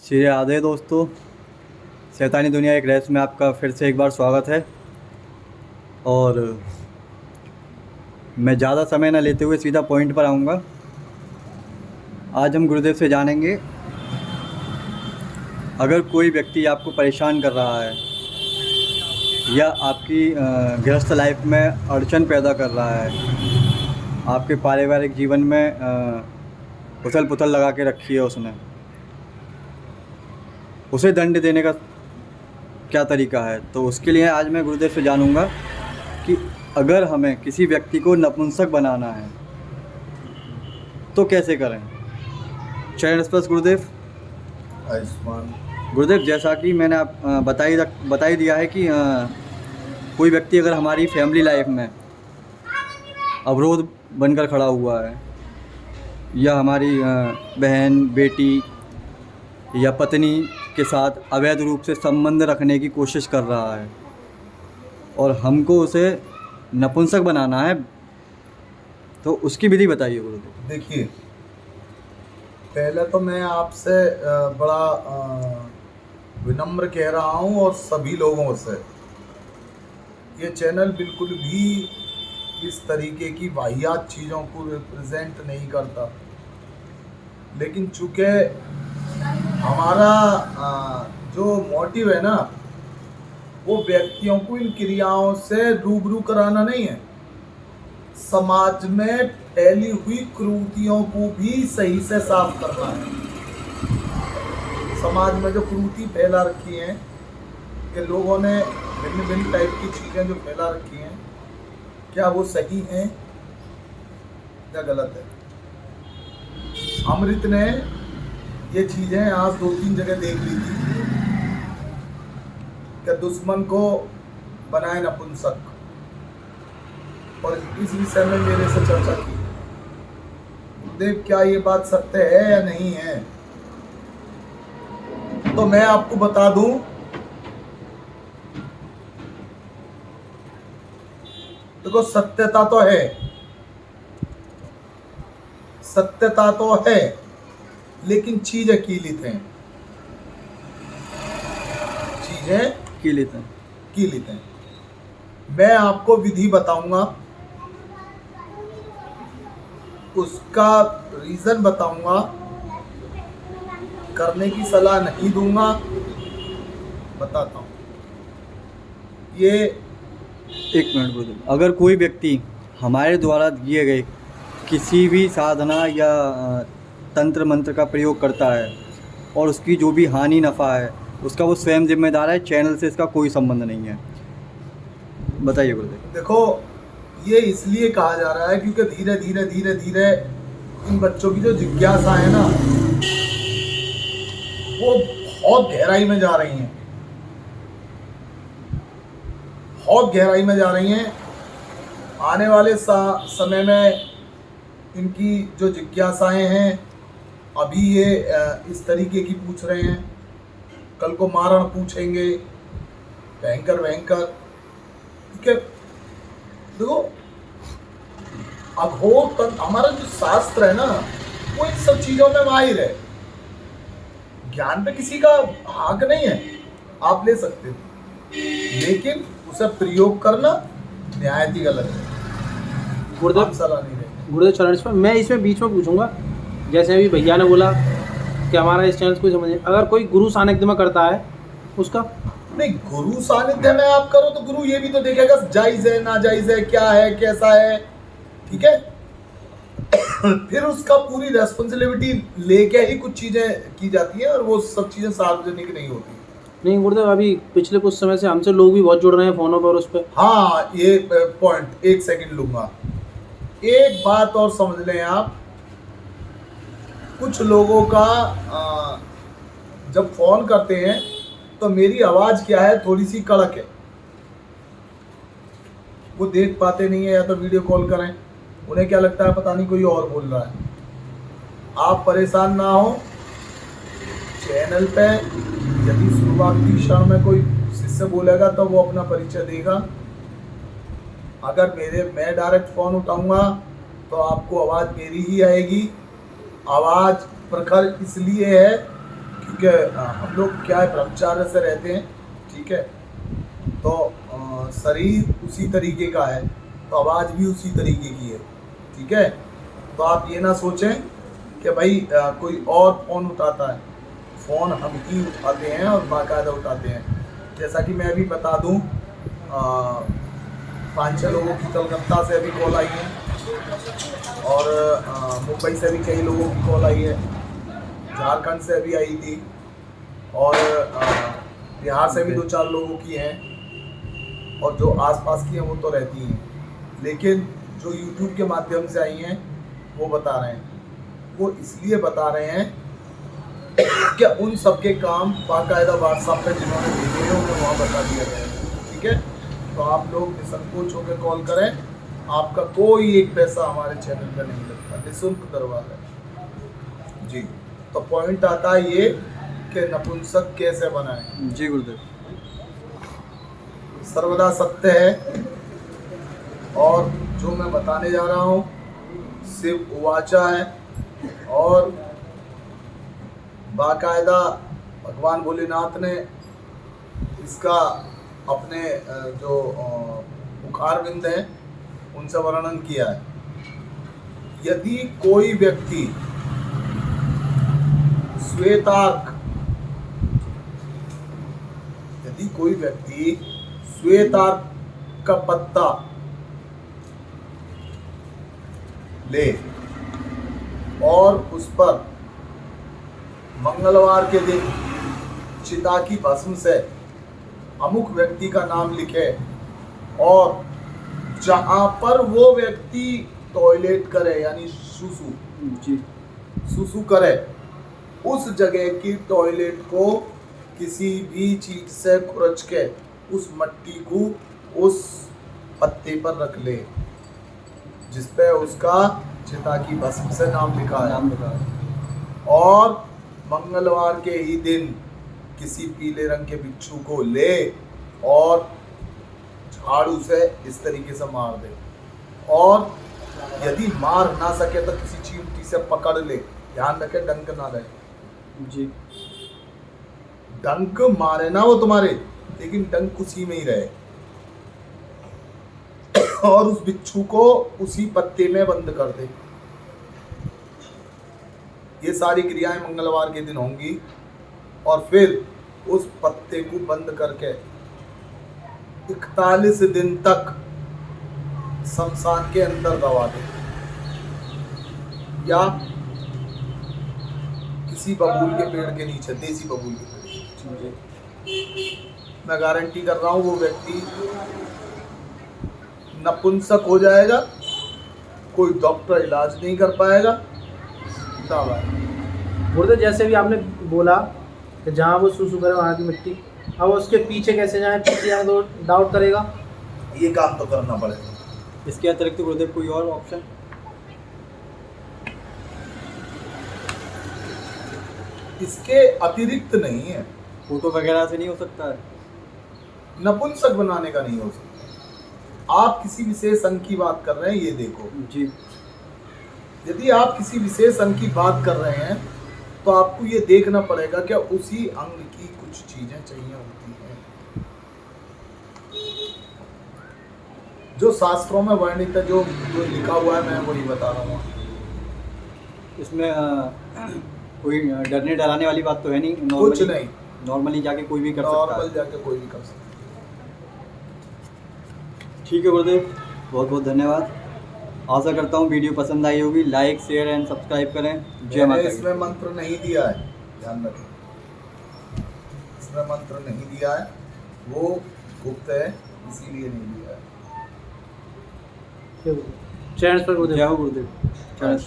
श्री राधे दोस्तों, शैतानी दुनिया एक रेस में आपका फिर से एक बार स्वागत है। और मैं ज़्यादा समय ना लेते हुए सीधा पॉइंट पर आऊँगा। आज हम गुरुदेव से जानेंगे, अगर कोई व्यक्ति आपको परेशान कर रहा है या आपकी गृहस्थ लाइफ में अड़चन पैदा कर रहा है, आपके पारिवारिक जीवन में उथल पुथल लगा के रखी है उसने, उसे दंड देने का क्या तरीका है। तो उसके लिए आज मैं गुरुदेव से जानूंगा कि अगर हमें किसी व्यक्ति को नपुंसक बनाना है तो कैसे करें। चरण स्पर्श गुरुदेव। आयुष्मान। गुरुदेव, जैसा कि मैंने आप बताई दिया है कि कोई व्यक्ति अगर हमारी फैमिली लाइफ में अवरोध बनकर खड़ा हुआ है या हमारी बहन, बेटी या पत्नी के साथ अवैध रूप से संबंध रखने की कोशिश कर रहा है और हमको उसे नपुंसक बनाना है, तो उसकी विधि बताइए गुरुदेव। देखिए, पहले तो मैं आपसे बड़ा विनम्र कह रहा हूँ और सभी लोगों से, ये चैनल बिल्कुल भी इस तरीके की वाहियात चीज़ों को रिप्रेजेंट नहीं करता। लेकिन चूँकि हमारा जो मोटिव है ना, वो व्यक्तियों को इन क्रियाओं से रूबरू कराना नहीं है, समाज में फैली हुई कुरीतियों को भी सही से साफ करना है। समाज में जो कुरीति फैला रखी है कि लोगों ने भिन्न भिन्न टाइप की चीज़ें जो फैला रखी हैं, क्या वो सही हैं या गलत है। अमृत ने ये चीज़ें आज 2-3 जगह देख ली थी कि दुश्मन को बनाए नपुंसक, और इस विषय में मेरे से चर्चा की। देव, क्या ये बात सत्य है या नहीं है? तो मैं आपको बता दूं, देखो, सत्यता तो है, सत्यता तो है, लेकिन चीजें कीलित हैं, चीजें कीलित हैं। मैं आपको विधि बताऊंगा, उसका रीजन बताऊंगा, करने की सलाह नहीं दूंगा, बताता हूं। ये एक मिनट गुरुदेव, अगर कोई व्यक्ति हमारे द्वारा दिए गए किसी भी साधना या तंत्र मंत्र का प्रयोग करता है और उसकी जो भी हानि नफ़ा है उसका वो स्वयं जिम्मेदार है, चैनल से इसका कोई संबंध नहीं है, बताइए गुरुदेव। देखो, ये इसलिए कहा जा रहा है क्योंकि धीरे धीरे धीरे धीरे इन बच्चों की जो जिज्ञासा है ना, वो बहुत गहराई में जा रही हैं, बहुत गहराई में जा रही हैं। आने वाले समय में इनकी जो जिज्ञासाएं हैं, अभी ये इस तरीके की पूछ रहे हैं, कल को मारण पूछेंगे, भयंकर भयंकर। ठीक है, देखो, अघोर हमारा जो शास्त्र है ना, वो इन सब चीजों में माहिर है। ज्ञान पे किसी का हक नहीं है, आप ले सकते हो, लेकिन उसे प्रयोग करना निहायत ही गलत है। गुरुदेव सलाह नहीं देंगे। गुरुदेव चरण स्पर्श, मैं इसमें बीच में पूछूंगा, जैसे अभी भैया ने बोला कि हमारा इस चैनल कोई समझ नहीं, अगर कोई गुरु सानिध्य में करता है उसका? नहीं, गुरु सानिध्य में आप करो तो गुरु ये भी तो देखेगा जायज है ना जायज है, क्या है कैसा है, ठीक है। फिर उसका पूरी रेस्पॉन्सिबिलिटी लेके ही कुछ चीजें की जाती हैं, और वो सब चीजें सार्वजनिक नहीं होती। नहीं गुरुदेव, अभी पिछले कुछ समय से हमसे लोग भी बहुत जुड़ रहे हैं फोनों पर, उस पर। हाँ, ये पॉइंट 1 सेकंड लूंगा। एक बात और समझ लें आप, कुछ लोगों का जब फोन करते हैं तो मेरी आवाज क्या है, थोड़ी सी कड़क है, वो देख पाते नहीं है, या तो वीडियो कॉल करें, उन्हें क्या लगता है पता नहीं कोई और बोल रहा है। आप परेशान ना हो, चैनल पे यदि शुरुआती क्षण में कोई शिष्य बोलेगा तो वो अपना परिचय देगा। अगर मैं डायरेक्ट फ़ोन उठाऊंगा तो आपको आवाज़ मेरी ही आएगी। आवाज़ प्रखर इसलिए है क्योंकि हम लोग क्या है ब्रह्मचार्य से रहते हैं, ठीक है, तो शरीर उसी तरीके का है तो आवाज़ भी उसी तरीके की है, ठीक है। तो आप ये ना सोचें कि भाई कोई और फ़ोन उठाता है, फ़ोन हम ही उठाते हैं और बाकायदा उठाते हैं। जैसा कि मैं अभी बता दूं, 5-6 लोगों की कलकत्ता से अभी कॉल आई है और मुंबई से भी कई लोगों की कॉल आई है, झारखंड से अभी आई थी और बिहार से भी 2-4 लोगों की हैं और जो आसपास की हैं वो तो रहती हैं, लेकिन जो YouTube के माध्यम से आई हैं वो बता रहे हैं। वो इसलिए बता रहे हैं कि उन सबके काम बाकायदा व्हाट्सएप पे जिन्होंने भेजे हैं उन्हें वहाँ बता दिया गया है, ठीक है। तो आप लोग निसंकोच होकर कॉल करें, आपका कोई एक पैसा हमारे चैनल पर नहीं लगता, निःशुल्क दरबार है जी। तो पॉइंट आता है ये कि नपुंसक कैसे बनाएं। जी गुरुदेव। सर्वदा सत्य है और जो मैं बताने जा रहा हूँ शिव उवाचा है और बाकायदा भगवान भोलेनाथ ने इसका अपने जो मुखारविंद हैं उनसे वर्णन किया है। यदि कोई व्यक्ति श्वेतार्क का पत्ता ले और उस पर मंगलवार के दिन चिता की भस्म से अमुक व्यक्ति का नाम लिखे और जहां पर वो व्यक्ति टॉयलेट करे यानी सुसु जी सुसु करे, उस जगह की टॉयलेट को किसी भी चीज से खुरच के उस मट्टी को उस पत्ते पर रख ले जिस पे उसका चिता की भस्म से नाम लिखा है और मंगलवार के ही दिन किसी पीले रंग के बिच्छू को ले और झाड़ू से इस तरीके से मार दे और यदि मार ना सके तो किसी चींटी से पकड़ ले। ध्यान रखे डंक ना रहे जी। डंक मारे ना वो तुम्हारे, लेकिन डंक उसी में ही रहे और उस बिच्छू को उसी पत्ते में बंद कर दे। ये सारी क्रियाएं मंगलवार के दिन होंगी और फिर उस पत्ते को बंद करके 41 दिन तक शमशान के अंदर दबा दे या किसी बबूल के पेड़ के नीचे, देसी बबूल के पेड़। मैं गारंटी कर रहा हूँ वो व्यक्ति नपुंसक हो जाएगा, कोई डॉक्टर इलाज नहीं कर पाएगा। गुरुदेव जैसे भी आपने बोला कि जहाँ वो सुसु करे वहाँ की मिट्टी, अब उसके पीछे कैसे जाए, पीछे जाए तो डाउट करेगा, ये काम तो करना पड़ेगा। इसके अतिरिक्त गुरुदेव कोई और ऑप्शन? इसके अतिरिक्त नहीं है। फोटो वगैरह से नहीं हो सकता है? नपुंसक बनाने का नहीं हो सकता। आप किसी विशेष अंग की बात कर रहे हैं, ये देखो जी। यदि आप किसी विशेष अंग की बात कर रहे हैं तो आपको ये देखना पड़ेगा कि उसी अंग की कुछ चीजें चाहिए होती हैं जो शास्त्रों में वर्णित है, जो लिखा हुआ है, मैं वही बता रहा हूँ। इसमें कोई डरने डराने वाली बात तो है नहीं? कुछ नहीं, नॉर्मली जाके कोई भी कर सकता है। नॉर्मल जाके कोई भी कर सकता है। ठीक है गुरुदेव, बहुत बहुत धन्यवाद। आशा करता हूँ वीडियो पसंद आई होगी। लाइक शेयर एंड सब्सक्राइब करें। जय माता दी। इसमें मंत्र नहीं दिया है, ध्यान रखें, इसमें मंत्र नहीं दिया है, वो गुप्त है इसीलिए नहीं दिया है। चैनल पर गुरुदेव। जय हो गुरुदेव। चरण